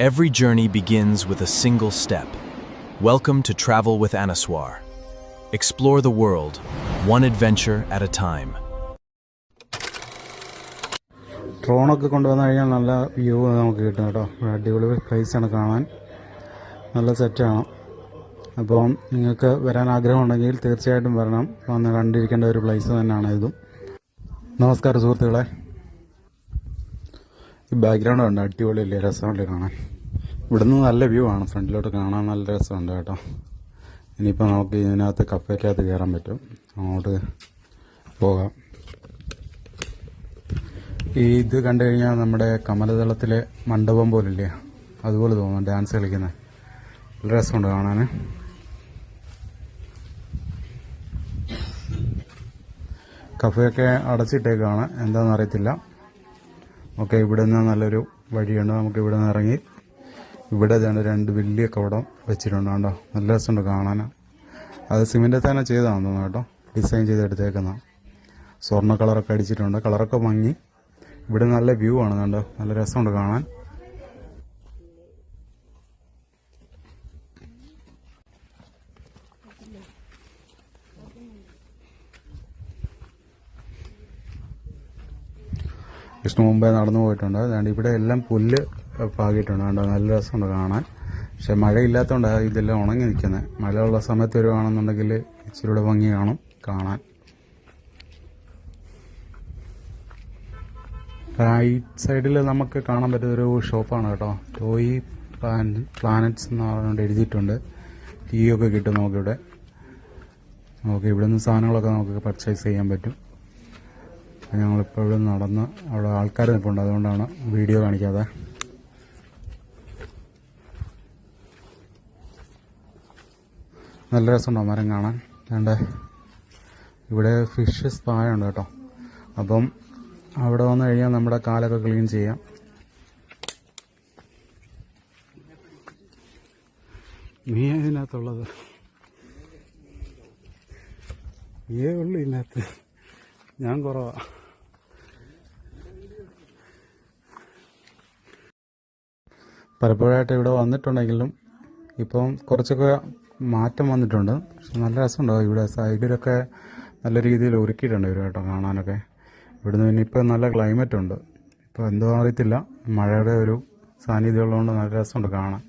Every journey begins with a single step. Welcome to Travel with Anaswar. Explore the world, one adventure at a time. ഡ്രോണൊക്കെ കൊണ്ടുവന്നു കഴിഞ്ഞാൽ നല്ല view നമുക്ക് കിട്ടും കേട്ടോ. അടിപൊളി പ്ലേസാണ് കാണാൻ, നല്ല സെറ്റാണ്. അപ്പോൾ നിങ്ങൾക്ക് വരാൻ ആഗ്രഹമുണ്ടെങ്കിൽ തീർച്ചയായിട്ടും വരണം, വന്ന് കണ്ടിരിക്കേണ്ട ഒരു പ്ലേസ് തന്നെയാണ് ഇതും. നമസ്കാരം സുഹൃത്തുക്കളെ. ഈ ബാക്ക്ഗ്രൗണ്ട് ഉണ്ട്, അടിപൊളിയല്ലേ, രസമല്ലേ കാണാൻ. ഇവിടുന്ന് നല്ല വ്യൂ ആണ്, ഫ്രണ്ടിലോട്ട് കാണാൻ നല്ല രസമുണ്ട് കേട്ടോ. ഇനിയിപ്പോൾ നമുക്ക് ഇതിനകത്ത് കഫേക്കകത്ത് കയറാൻ പറ്റും, അങ്ങോട്ട് പോകാം. ഇത് കണ്ടു കഴിഞ്ഞാൽ നമ്മുടെ കമലതളത്തിലെ മണ്ഡപം പോലില്ലേ, അതുപോലെ തോന്നും, ഡാൻസ് കളിക്കുന്നത്. നല്ല രസമുണ്ട് കാണാൻ. കഫേയൊക്കെ അടച്ചിട്ടേക്കാണ്, എന്താണെന്ന് അറിയത്തില്ല. ഓക്കെ, ഇവിടെ നിന്ന് നല്ലൊരു വഴിയുണ്ട്, നമുക്ക് ഇവിടെ നിന്ന് ഇറങ്ങി ഇവിടെ രണ്ട് വലിയ കവടം വെച്ചിട്ടുണ്ട് കേട്ടോ. നല്ല രസമുണ്ട് കാണാൻ. അത് സിമെൻറ്റിൽ തന്നെ ചെയ്തതാണെന്ന് തോന്നുന്നു കേട്ടോ, ഡിസൈൻ ചെയ്തെടുത്തേക്കുന്ന. സ്വർണ്ണ കളറൊക്കെ അടിച്ചിട്ടുണ്ട്, കളറൊക്കെ ഭംഗി. ഇവിടെ നല്ല വ്യൂ ആണ് കണ്ടോ, നല്ല രസമുണ്ട് കാണാൻ. വിഷ്ണു മുമ്പേ നടന്നു പോയിട്ടുണ്ട്. അതുകൊണ്ട് ഇവിടെ എല്ലാം പുല്ല് പാകിയിട്ടുണ്ട് കണ്ടോ, നല്ല രസമുണ്ട് കാണാൻ. പക്ഷെ മഴയില്ലാത്തതുകൊണ്ട് ഇതെല്ലാം ഉണങ്ങി നിൽക്കുന്നത്. മഴയുള്ള സമയത്ത് വരുവാണെന്നുണ്ടെങ്കിൽ ഇച്ചിരിയുടെ ഭംഗി കാണും കാണാൻ. റൈറ്റ് സൈഡിൽ നമുക്ക് കാണാൻ പറ്റുന്നൊരു ഷോപ്പാണ് കേട്ടോ, ടോയ് പ്ലാനറ്റ്സ് എന്ന് പറഞ്ഞുകൊണ്ട് എഴുതിയിട്ടുണ്ട്. ടീ ഒക്കെ കിട്ടും നമുക്കിവിടെ. ഓക്കെ, ഇവിടെ നിന്ന് സാധനങ്ങളൊക്കെ നമുക്ക് പർച്ചേസ് ചെയ്യാൻ പറ്റും. ഞങ്ങളിപ്പോൾ ഇവിടെ നടന്ന്, അവിടെ ആൾക്കാർ നിൽപ്പുണ്ട്, അതുകൊണ്ടാണ് വീഡിയോ കാണിക്കാതെ. നല്ല രസമുണ്ടോ മരം കാണാൻ. വേണ്ട, ഇവിടെ ഫിഷ് സ്പാ ഉണ്ട് കേട്ടോ. അപ്പം അവിടെ വന്നു കഴിഞ്ഞാൽ നമ്മുടെ കാലൊക്കെ ക്ലീൻ ചെയ്യാം. നീ ഇതിനകത്തുള്ളത് ഉള്ളു, ഇതിനകത്ത് ഞാൻ കുറവാ. പലപ്പോഴായിട്ട് ഇവിടെ വന്നിട്ടുണ്ടെങ്കിലും ഇപ്പം കുറച്ചൊക്കെ മാറ്റം വന്നിട്ടുണ്ട്. പക്ഷെ നല്ല രസമുണ്ടാവും. ഇവിടെ സൈഡിലൊക്കെ നല്ല രീതിയിൽ ഒരുക്കിയിട്ടുണ്ട് ഇവർ കേട്ടോ കാണാനൊക്കെ. ഇവിടുന്ന് പിന്നെ ഇപ്പം നല്ല ക്ലൈമറ്റ് ഉണ്ട്. ഇപ്പോൾ എന്തോ അറിയത്തില്ല, മഴയുടെ ഒരു സാന്നിധ്യം ഉള്ളതുകൊണ്ട് നല്ല രസമുണ്ട് കാണാൻ.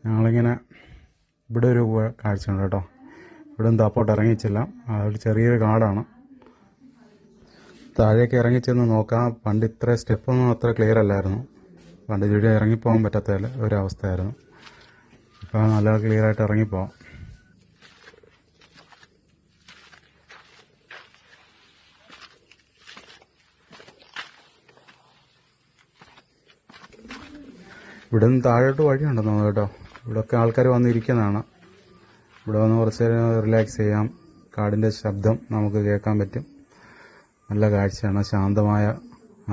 ഞങ്ങളിങ്ങനെ ഇവിടെ ഒരു കാഴ്ചയുണ്ട് കേട്ടോ. ഇവിടെ നിന്ന് താപ്പോട്ട് ഇറങ്ങിച്ചില്ല, ഒരു ചെറിയൊരു കാടാണ്. താഴേക്ക് ഇറങ്ങിച്ചെന്ന് നോക്കാം. പണ്ട് ഇത്ര സ്റ്റെപ്പൊന്നും അത്ര ക്ലിയർ അല്ലായിരുന്നു. പണ്ട് ഇവിടെ ഇറങ്ങിപ്പോകാൻ പറ്റാത്ത ഒരവസ്ഥയായിരുന്നു. ഇപ്പോൾ നല്ല ക്ലിയർ ആയിട്ട് ഇറങ്ങിപ്പോവാം. ഇവിടെ നിന്ന് താഴോട്ട് വഴിയുണ്ടെന്ന് തോന്നുന്നു കേട്ടോ. ഇവിടെയൊക്കെ ആൾക്കാർ വന്നിരിക്കുന്നതാണ്. ഇവിടെ വന്ന് കുറച്ച് നേരം റിലാക്സ് ചെയ്യാം. കാടിൻ്റെ ശബ്ദം നമുക്ക് കേൾക്കാൻ പറ്റും. നല്ല കാഴ്ചയാണ്, ശാന്തമായ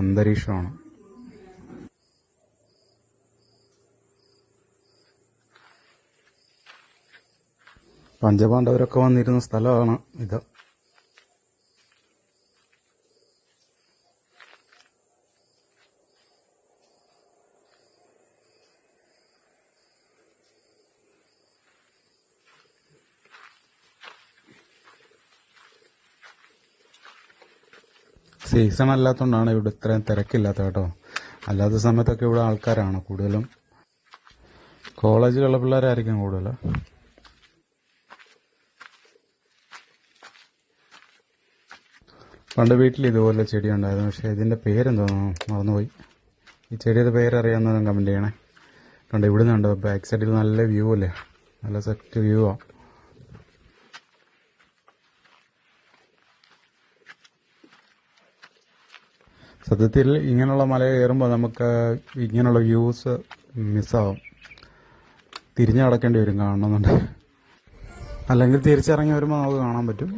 അന്തരീക്ഷമാണ്. പഞ്ചപാണ്ഡവരൊക്കെ വന്നിരുന്ന സ്ഥലമാണ് ഇത്. സീസൺ അല്ലാത്തതുകൊണ്ടാണ് ഇവിടെ ഇത്രയും തിരക്കില്ലാത്ത കേട്ടോ. അല്ലാത്ത സമയത്തൊക്കെ ഇവിടെ ആൾക്കാരാണ് കൂടുതലും. കോളേജിലുള്ള പിള്ളേരായിരിക്കും കൂടുതൽ. പണ്ട് വീട്ടിൽ ഇതുപോലെ ചെടി ഉണ്ടായിരുന്നു, പക്ഷേ ഇതിൻ്റെ പേരെന്തോന്നു മറന്നുപോയി. ഈ ചെടിയുടെ പേരറിയാവുന്നതും കമൻറ്റ് ചെയ്യണേ. കണ്ടോ, ഇവിടെ നിന്നുണ്ടോ ബാക്ക് സൈഡിൽ നല്ല വ്യൂ അല്ലേ, നല്ല സെറ്റ് വ്യൂ ആണ്. സത്യത്തിൽ ഇങ്ങനെയുള്ള മല കയറുമ്പോൾ നമുക്ക് ഇങ്ങനെയുള്ള വ്യൂസ് മിസ്സാവും. തിരിഞ്ഞു നടക്കേണ്ടി വരും കാണണമെന്നുണ്ട്, അല്ലെങ്കിൽ തിരിച്ചിറങ്ങി വരുമ്പോൾ നമുക്ക് കാണാൻ പറ്റും.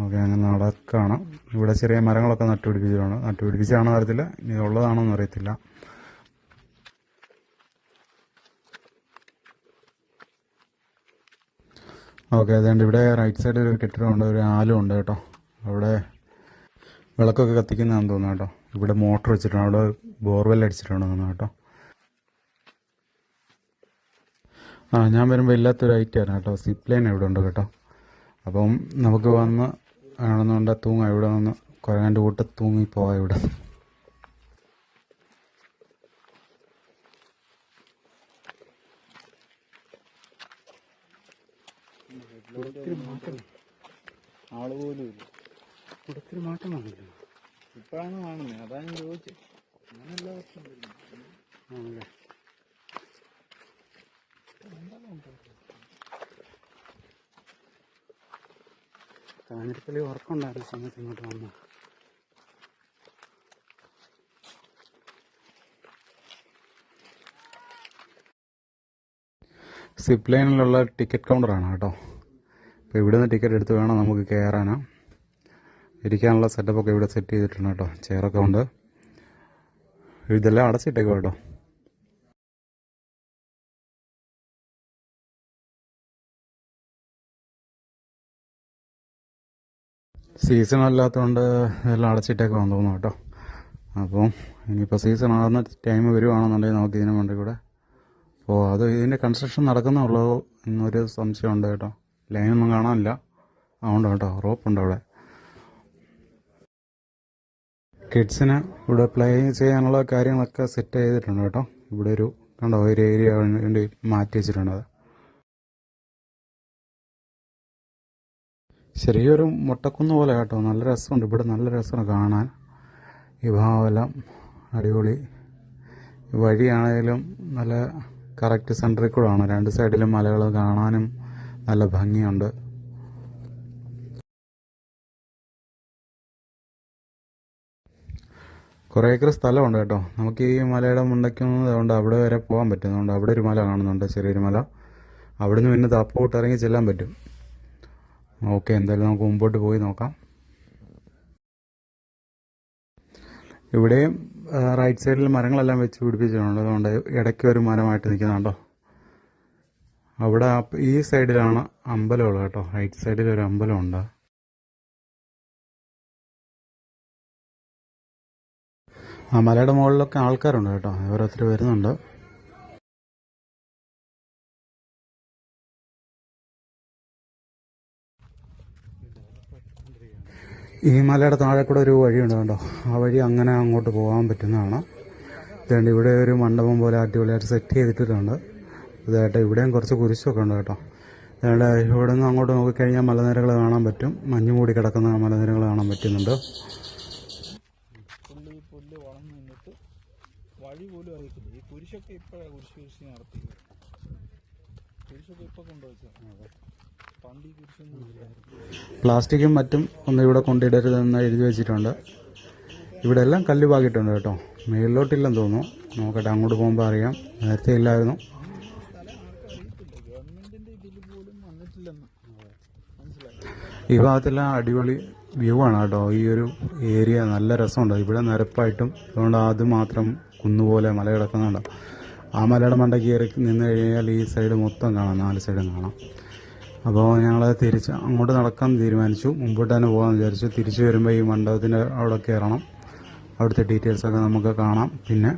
ഓക്കെ, അങ്ങനെ നടക്കുകയാണ്. ഇവിടെ ചെറിയ മരങ്ങളൊക്കെ നട്ടുപിടിപ്പിച്ചാണോ അറിയത്തില്ല, ഇനി ഉള്ളതാണോ എന്ന് അറിയത്തില്ല. ഓക്കെ, അതുകൊണ്ട് ഇവിടെ റൈറ്റ് സൈഡിൽ ഒരു കെട്ടിടമുണ്ട്, ഒരു ആലും ഉണ്ട് കേട്ടോ. അവിടെ വിളക്കൊക്കെ കത്തിക്കുന്നതാണെന്ന് തോന്നുന്നു കേട്ടോ. ഇവിടെ മോട്ടർ വെച്ചിട്ടുണ്ട്, അവിടെ ബോർവെൽ അടിച്ചിട്ടുണ്ടെന്ന് കേട്ടോ. ഞാൻ വരുമ്പോൾ ഇല്ലാത്തൊരു ഐറ്റമാണ് കേട്ടോ. സിപ്പ് ലൈൻ ഇവിടെ ഉണ്ട് കേട്ടോ. അപ്പം നമുക്ക് വന്ന് ആണെന്നുണ്ടെങ്കിൽ തൂങ്ങാം, ഇവിടെ നിന്ന് കുരങ്ങൻ്റെ കൂട്ട് തൂങ്ങി പോവാം ഇവിടെ. ആള് പോലും ഇല്ല. ഇവിടെ ഒത്തിരി മാറ്റം വന്നില്ല. ഇപ്പോഴാണ് കാണുന്നത്, അതാ ഞാൻ ചോദിച്ചത്. അങ്ങനെ എല്ലാ വർഷവും ആണല്ലേ. കാഞ്ഞിരപ്പള്ളി ഉറക്കമുണ്ടായിരുന്ന സമയത്ത് ഇങ്ങോട്ട് വന്നു. സിപ്പ് ലൈനിലുള്ള ടിക്കറ്റ് കൗണ്ടറാണ് കേട്ടോ. അപ്പോൾ ഇവിടുന്ന് ടിക്കറ്റ് എടുത്ത് വേണം നമുക്ക് കയറാനാണ്. ഇരിക്കാനുള്ള സെറ്റപ്പൊക്കെ ഇവിടെ സെറ്റ് ചെയ്തിട്ടുണ്ട് കേട്ടോ. ചെയറൊക്കെ ഉണ്ട്. ഇതെല്ലാം അടച്ചിട്ടേക്കോ കേട്ടോ. സീസൺ അല്ലാത്തതുകൊണ്ട് ഇതെല്ലാം അടച്ചിട്ടേക്കാന്ന് തോന്നുന്നു കേട്ടോ. അപ്പം ഇനിയിപ്പോൾ സീസൺ ആകുന്ന ടൈം വരുവാണെന്നുണ്ടെങ്കിൽ നമുക്ക് ഇതിനു വേണ്ടി കൂടെ അത് ഇതിൻ്റെ കൺസ്ട്രക്ഷൻ നടക്കുന്നുള്ളൂ എന്നൊരു സംശയമുണ്ട് കേട്ടോ. ലൈനൊന്നും കാണാനില്ല, അതുകൊണ്ട് കേട്ടോ. റോപ്പുണ്ട് അവിടെ. കിഡ്സിന് ഇവിടെ പ്ലേ ചെയ്യാനുള്ള കാര്യങ്ങളൊക്കെ സെറ്റ് ചെയ്തിട്ടുണ്ട് കേട്ടോ. ഇവിടെ ഒരു കണ്ടോ ഒരു ഏരിയ വേണ്ടി മാറ്റി വെച്ചിട്ടുണ്ട്. ചെറിയൊരു മുട്ടക്കുന്ന് പോലെ കേട്ടോ. നല്ല രസമുണ്ട് ഇവിടെ, നല്ല രസമാണ് കാണാൻ. ഈ ഭാഗമെല്ലാം അടിപൊളി. വഴിയാണെങ്കിലും നല്ല കറക്റ്റ് സെൻറ്ററിൽ കൂടെ ആണ്. രണ്ട് സൈഡിലും മലകൾ കാണാനും നല്ല ഭംഗിയുണ്ട്. കുറേ ഏക്കർ സ്ഥലമുണ്ട് കേട്ടോ. നമുക്ക് ഈ മലയുടെ മുണ്ടയ്ക്കുന്നതുകൊണ്ട് അവിടെ വരെ പോകാൻ പറ്റുന്നതുകൊണ്ട് അവിടെ ഒരു മല കാണുന്നുണ്ട്, ചെറിയൊരു മല. അവിടെ നിന്ന് പിന്നെ തപ്പോട്ട് ഇറങ്ങി ചെല്ലാൻ പറ്റും. ഓക്കെ, എന്തായാലും നമുക്ക് മുമ്പോട്ട് പോയി നോക്കാം. ഇവിടെയും റൈറ്റ് സൈഡിൽ മരങ്ങളെല്ലാം വെച്ച് പിടിപ്പിച്ചിട്ടുണ്ട്. അതുകൊണ്ട് ഇടയ്ക്ക് ഒരു മരമായിട്ട് നിൽക്കുന്നുണ്ടോ. അവിടെ ഈ സൈഡിലാണ് അമ്പലമുള്ളത് കേട്ടോ. റൈറ്റ് സൈഡിൽ ഒരു അമ്പലമുണ്ട്. ആ മലയുടെ മുകളിലൊക്കെ ആൾക്കാരുണ്ട് കേട്ടോ. ഓരോരുത്തർ വരുന്നുണ്ട്. ഈ മലയുടെ താഴെ കൂടെ ഒരു വഴിയുണ്ട് കേട്ടോ. ആ വഴി അങ്ങനെ അങ്ങോട്ട് പോകാൻ പറ്റുന്നതാണ്. ഇതുകൊണ്ട് ഇവിടെ ഒരു മണ്ഡപം പോലെ അടിപൊളിയായിട്ട് സെറ്റ് ചെയ്തിട്ടുണ്ട്. ഇതായിട്ട് ഇവിടെയും കുറച്ച് കുരിശൊക്കെ ഉണ്ട് കേട്ടോ. അതുകൊണ്ട് ഇവിടെ നിന്ന് അങ്ങോട്ട് നോക്കിക്കഴിഞ്ഞാൽ മലനിരകൾ കാണാൻ പറ്റും. മഞ്ഞ് മൂടി കിടക്കുന്ന മലനിരകൾ കാണാൻ പറ്റുന്നുണ്ട്. പുല്ല് വളർന്നു നിന്നിട്ട് വഴി പോലും അറിയത്തില്ല. ഈ കുരിശൊക്കെ ഇപ്പോഴാണ് കുരിശ് നടത്തിയത്. കുരിശൊക്കെ ഇപ്പോൾ കൊണ്ടുവച്ചത്. പണ്ട് ഈ കുരിശൊന്നും ഇല്ല. പ്ലാസ്റ്റിക്കും മറ്റും ഒന്നും ഇവിടെ കൊണ്ടിടരുതെന്ന് എഴുതി വെച്ചിട്ടുണ്ട്. ഇവിടെ എല്ലാം കല്ല് പാകിയിട്ടുണ്ട് കേട്ടോ. മേളിലോട്ടില്ലെന്ന് തോന്നുന്നു. നോക്കട്ടെ, അങ്ങോട്ട് പോകുമ്പോൾ അറിയാം. നേരത്തെ ഇല്ലായിരുന്നു. ഈ ഭാഗത്തെല്ലാം അടിപൊളി വ്യൂ ആണ് കേട്ടോ. ഈ ഒരു ഏരിയ നല്ല രസമുണ്ട്. ഇവിടെ നിരപ്പായിട്ടും അതുകൊണ്ട് അത് മാത്രം കുന്നുപോലെ മല കിടക്കുന്നുണ്ട്. ആ മലയുടെ മണ്ടയ്ക്ക് കയറി നിന്ന് കഴിഞ്ഞാൽ ഈ സൈഡ് മൊത്തം കാണാം, 4 സൈഡും കാണാം. അപ്പോൾ ഞങ്ങൾ തിരിച്ച് അങ്ങോട്ട് നടക്കാൻ തീരുമാനിച്ചു. മുമ്പോട്ട് തന്നെ പോകാമെന്ന് വിചാരിച്ചു. തിരിച്ചു വരുമ്പോൾ ഈ മണ്ഡപത്തിൻ്റെ അവിടെ കയറണം. അവിടുത്തെ ഡീറ്റെയിൽസൊക്കെ നമുക്ക് കാണാം. പിന്നെ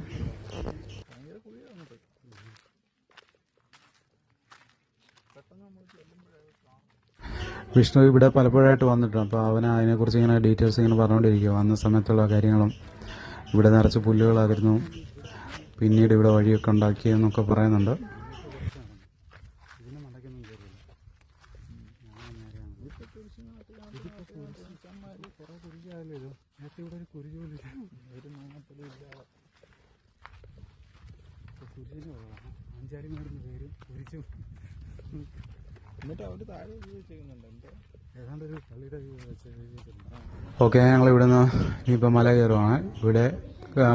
വിഷ്ണു ഇവിടെ പലപ്പോഴായിട്ട് വന്നിട്ടുണ്ട്. അപ്പോൾ അവന് അതിനെക്കുറിച്ച് ഇങ്ങനെ ഡീറ്റെയിൽസ് ഇങ്ങനെ പറഞ്ഞുകൊണ്ടിരിക്കുക. വന്ന സമയത്തുള്ള കാര്യങ്ങളും ഇവിടെ നിറച്ച് പുല്ലുകളായിരുന്നു, പിന്നീട് ഇവിടെ വഴിയൊക്കെ ഉണ്ടാക്കിയെന്നൊക്കെ പറയുന്നുണ്ട്. ഓക്കെ, ഞങ്ങൾ ഇവിടുന്ന് ഇനിയിപ്പോൾ മല കയറുവാണ്. ഇവിടെ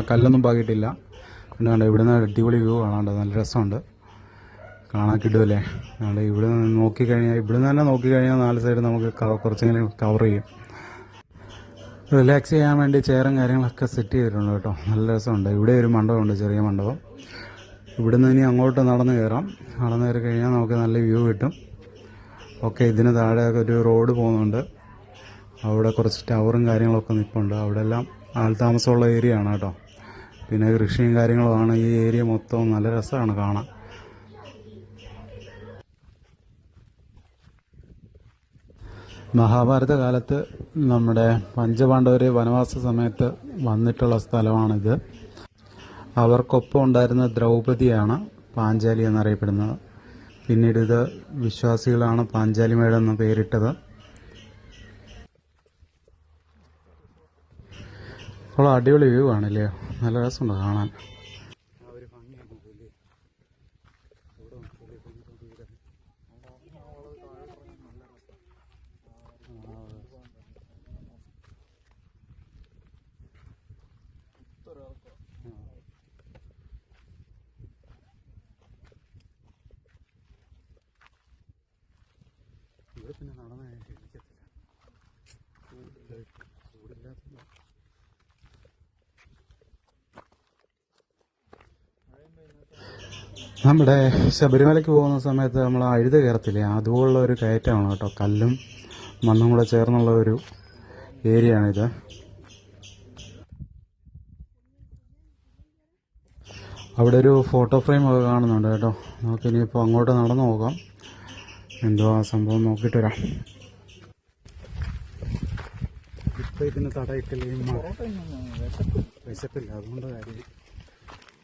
കല്ലൊന്നും പാകിയിട്ടില്ല. കണ്ടുകൊണ്ട് ഇവിടുന്ന് അടിപൊളി വ്യൂ കാണാണ്ട് നല്ല രസമുണ്ട്. കാണാൻ കിട്ടുമല്ലേ. അതുകൊണ്ട് ഇവിടെ നോക്കിക്കഴിഞ്ഞാൽ ഇവിടുന്ന് തന്നെ നോക്കിക്കഴിഞ്ഞാൽ 4 സൈഡ് നമുക്ക് കുറച്ചെങ്കിലും കവർ ചെയ്യും. റിലാക്സ് ചെയ്യാൻ വേണ്ടി ചെയറും കാര്യങ്ങളൊക്കെ സെറ്റ് ചെയ്തിട്ടുണ്ട് കേട്ടോ. നല്ല രസമുണ്ട്. ഇവിടെ ഒരു മണ്ഡപമുണ്ട്, ചെറിയ മണ്ഡപം. ഇവിടുന്ന് ഇനി അങ്ങോട്ട് നടന്ന് കയറാം. നടന്ന് കയറി കഴിഞ്ഞാൽ നമുക്ക് നല്ല വ്യൂ കിട്ടും. ഓക്കെ, ഇതിന് താഴെ ഒരു റോഡ് പോകുന്നുണ്ട്. അവിടെ കുറച്ച് ടവറും കാര്യങ്ങളൊക്കെ നിൽപ്പുണ്ട്. അവിടെ എല്ലാം ആൾതാമസമുള്ള ഏരിയ ആണ് കേട്ടോ. പിന്നെ കൃഷിയും കാര്യങ്ങളുമാണ്. ഈ ഏരിയ മൊത്തം നല്ല രസമാണ് കാണാൻ. മഹാഭാരത കാലത്ത് നമ്മുടെ പഞ്ചപാണ്ഡവർ വനവാസ സമയത്ത് വന്നിട്ടുള്ള സ്ഥലമാണിത്. അവർക്കൊപ്പം ഉണ്ടായിരുന്ന ദ്രൗപദിയാണ് പാഞ്ചാലി എന്നറിയപ്പെടുന്നത്. പിന്നീട് ഇത് വിശ്വാസികളാണ് പാഞ്ചാലിമേട് എന്ന പേരിട്ടത്. അപ്പോൾ അടിപൊളി വ്യൂ ആണല്ലേ, നല്ല രസമുണ്ട് കാണാൻ. ഇവിടെ പിന്നെ നടന്ന ചൂടില്ലാത്ത നമ്മുടെ ശബരിമലയ്ക്ക് പോകുന്ന സമയത്ത് നമ്മൾ അഴുത കയറത്തില്ലേ, അതുപോലുള്ള ഒരു കയറ്റമാണ് കേട്ടോ. കല്ലും മണ്ണും കൂടെ ചേർന്നുള്ള ഒരു ഏരിയ ആണിത്. അവിടെ ഒരു ഫോട്ടോ ഫ്രെയിം ഒക്കെ കാണുന്നുണ്ട് കേട്ടോ. നമുക്കിനിയിപ്പോൾ അങ്ങോട്ട് നടന്നു നോക്കാം, എന്തോ ആ സംഭവം നോക്കിയിട്ട് വരാം. ഇപ്പം ഇതിന് തടയിട്ടില്ലേ, വിശപ്പില്ല അതുകൊണ്ട് കാര്യം.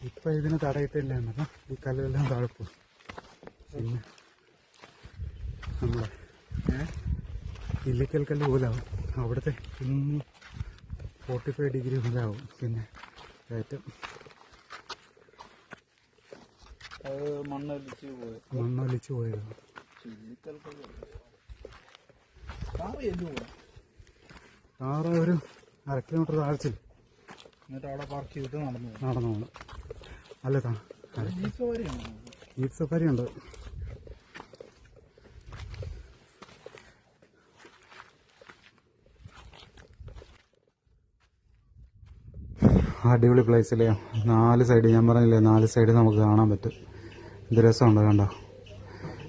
ഇപ്പം ഇതിന് തടയിട്ടില്ല എന്നല്ല, ഈ കല്ലെല്ലാം തഴപ്പ്. പിന്നെ നമ്മളെ ഇല്ലിക്കൽ കല്ല് പോലാവും. അവിടുത്തെ 45 ഡിഗ്രി മുതലാവും. പിന്നെ കയറ്റം മണ്ണൊലിച്ച് പോയതാണ്. കാറ് ഒരു 1/2 കിലോമീറ്റർ താഴ്ചയിൽ എന്നിട്ട് അവിടെ പാർക്ക് ചെയ്തിട്ട് നടന്നു പോകണം. അല്ല ജീപ്പ് സഫാരി ഉണ്ട്. അടിപൊളി പ്ലേസിലെയോ. 4 സൈഡ്, ഞാൻ പറഞ്ഞില്ലേ 4 സൈഡ് നമുക്ക് കാണാൻ പറ്റും. ഇത് രസമുണ്ട് കണ്ടോ.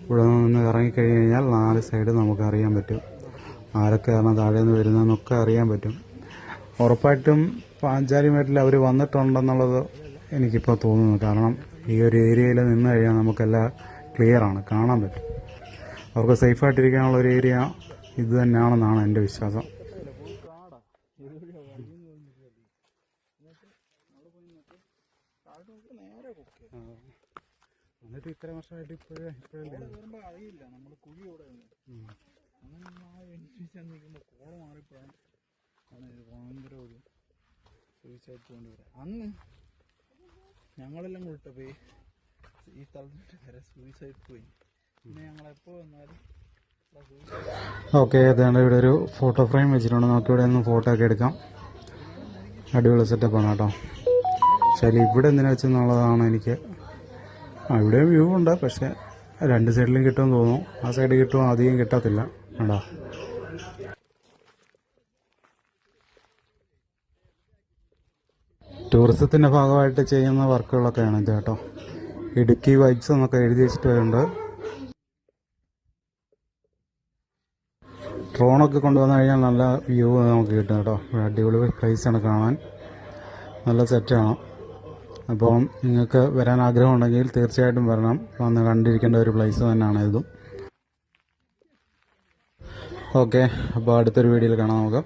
ഇവിടെ നിന്ന് ഇറങ്ങിക്കഴിഞ്ഞ് കഴിഞ്ഞാൽ 4 സൈഡ് നമുക്ക് അറിയാൻ പറ്റും. ആരൊക്കെയാണ് താഴെ നിന്ന് വരുന്നതെന്നൊക്കെ അറിയാൻ പറ്റും. ഉറപ്പായിട്ടും പാഞ്ചാലിമേട്ടിൽ അവർ വന്നിട്ടുണ്ടെന്നുള്ളത് എനിക്കിപ്പോൾ തോന്നുന്നു. കാരണം ഈ ഒരു ഏരിയയിൽ നിന്ന് കഴിഞ്ഞാൽ നമുക്കെല്ലാം ക്ലിയറാണ്, കാണാൻ പറ്റും. അവർക്ക് സേഫായിട്ടിരിക്കാനുള്ള ഒരു ഏരിയ ഇത് തന്നെയാണെന്നാണ് എൻ്റെ വിശ്വാസം. എന്നിട്ട് ഇത്ര വർഷമായിട്ട് ഇപ്പോഴല്ലേ അറിയില്ല നമ്മൾ കുഴി ഇവിടെ അങ്ങനെ നിൽക്കുമ്പോൾ കോള മാറിപ്പോഴാണ് ഭയങ്കര ഒരു സൂയിസൈഡ് പോയിന്റ് വരെ. അന്ന് ഞങ്ങളെല്ലാം കൂടെ പോയി ഈ സ്ഥലത്ത് വരെ സൂയിസൈഡ് പോയി. പിന്നെ ഞങ്ങളെപ്പോൾ വന്നാലും ഓക്കെ. അതാണ് ഇവിടെ ഒരു ഫോട്ടോ ഫ്രെയിം വെച്ചിട്ടുണ്ട്. നമുക്ക് ഇവിടെ നിന്ന് ഫോട്ടോ ഒക്കെ എടുക്കാം. അടിപൊളി സെറ്റപ്പാണ് കേട്ടോ. പക്ഷേ ഇവിടെ എന്തിനാ വെച്ചെന്നുള്ളതാണ് എനിക്ക്. ഇവിടെ വ്യൂ ഉണ്ട്, പക്ഷെ 2 സൈഡിലും കിട്ടുമെന്ന് തോന്നുന്നു. ആ സൈഡ് കിട്ടുമോ, അധികം കിട്ടത്തില്ല കേട്ടോ. ടൂറിസത്തിൻ്റെ ഭാഗമായിട്ട് ചെയ്യുന്ന വർക്കുകളൊക്കെയാണ് ഇത് കേട്ടോ. ഇടുക്കി വൈബ്സ് എന്നൊക്കെ എഴുതി വെച്ചിട്ടുണ്ട്. ഡ്രോണൊക്കെ കൊണ്ടുവന്നു കഴിഞ്ഞാൽ നല്ല വ്യൂ നമുക്ക് കിട്ടും കേട്ടോ. അടിപൊളി പ്ലേസാണ് കാണാൻ, നല്ല സെറ്റാണ്. അപ്പം നിങ്ങൾക്ക് വരാൻ ആഗ്രഹമുണ്ടെങ്കിൽ തീർച്ചയായിട്ടും വരണം. വന്ന് കണ്ടിരിക്കേണ്ട ഒരു പ്ലേസ് തന്നെയാണ് ഇതും. ഓക്കെ, അപ്പോൾ അടുത്തൊരു വീഡിയോയിൽ കാണാം നമുക്ക്.